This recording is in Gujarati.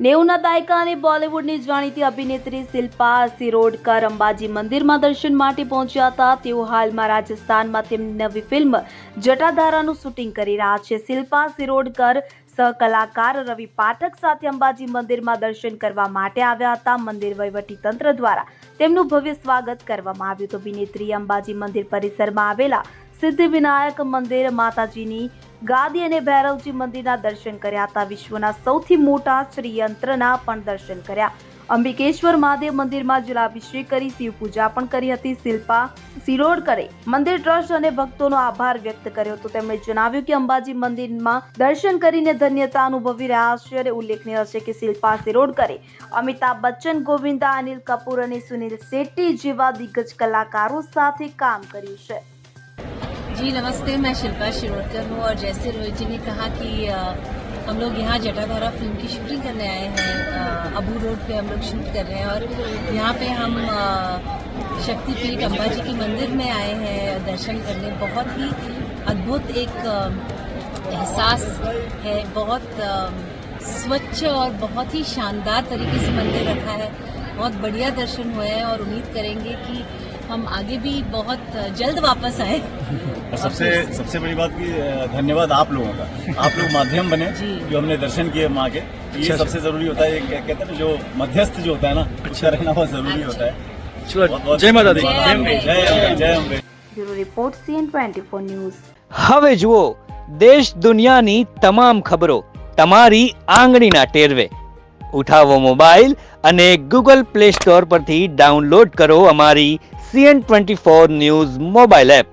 90ના દાયકાની બોલિવૂડની જાણીતી અભિનેત્રી શિલ્પા શિરોડકર અંબાજી મંદિરમાં દર્શન માટે પહોંચ્યા હતા. તેઓ હાલમાં રાજસ્થાનમાં તેમની નવી ફિલ્મ જટાધારાનું શૂટિંગ કરી રહ્યા છે. શિલ્પા શિરોડકર સહકલાકાર રવિ પાઠક સાથે અંબાજી મંદિરમાં દર્શન કરવા માટે આવ્યા હતા. મંદિર વહીવટીતંત્ર દ્વારા તેમનું ભવ્ય સ્વાગત કરવામાં આવ્યું હતું. અભિનેત્રીએ અંબાજી મંદિર પરિસરમાં આવેલા સિદ્ધિવિનાયક મંદિર, માતાજીની ગાદી અને ભૈરવજી મંદિરના દર્શન કર્યા હતા. વિશ્વના સૌથી મોટા શ્રીયંત્રના પણ દર્શન કર્યા. અંબિકેશ્વર મહાદેવ મંદિરમાં જલાભિષેક કરી શિવ પૂજા પણ કરી હતી. શિલ્પા શિરોડકરે મંદિર ટ્રસ્ટ અને ભક્તોનો આભાર વ્યક્ત કર્યો હતો. તેમણે જણાવ્યું કે અંબાજી મંદિરમાં દર્શન કરીને ધન્યતા અનુભવી રહ્યા છે અને ઉલ્લેખનીય છે કે શિલ્પા શિરોડકરે અમિતાભ બચ્ચન, ગોવિંદા, અનિલ કપૂર અને સુनील शेट्टी જેવા દિગ્ગજ કલાકારો સાથે કામ કર્યું છે. जी नमस्ते, मैं शिल्पा शिरोडकर हूँ और जैसे रोहित जी ने कहा कि हम लोग यहाँ जटाधारा फिल्म की शूटिंग करने आए हैं. अबू रोड पे हम लोग शूट कर रहे हैं और यहाँ पे हम शक्तिपीठ अंबाजी के मंदिर में आए हैं दर्शन करने. बहुत ही अद्भुत एक एहसास है. बहुत स्वच्छ और बहुत ही शानदार तरीके से मंदिर रखा है. बहुत बढ़िया दर्शन हुए हैं और उम्मीद करेंगे कि हम आगे भी बहुत जल्द वापस आए. और सबसे बड़ी बात की धन्यवाद आप लोगों का. आप लोग माध्यम बने जो हमने दर्शन किए माँ के. ये सबसे जरूरी होता है. कहते हैं जो मध्यस्थ जो होता है ना, उसका रहना बहुत जरूरी होता है. जय माता दी. जय Ambe. Bureau report CN24 news. હવે જુઓ દેશ દુનિયાની તમામ ખબરો તમારી આંગળીના ટેરવે. ઉઠાવો મોબાઈલ અને ગૂગલ પ્લે સ્ટોર પરથી ડાઉનલોડ કરો અમારી CN24 ન્યૂઝ મોબાઈલ એપ.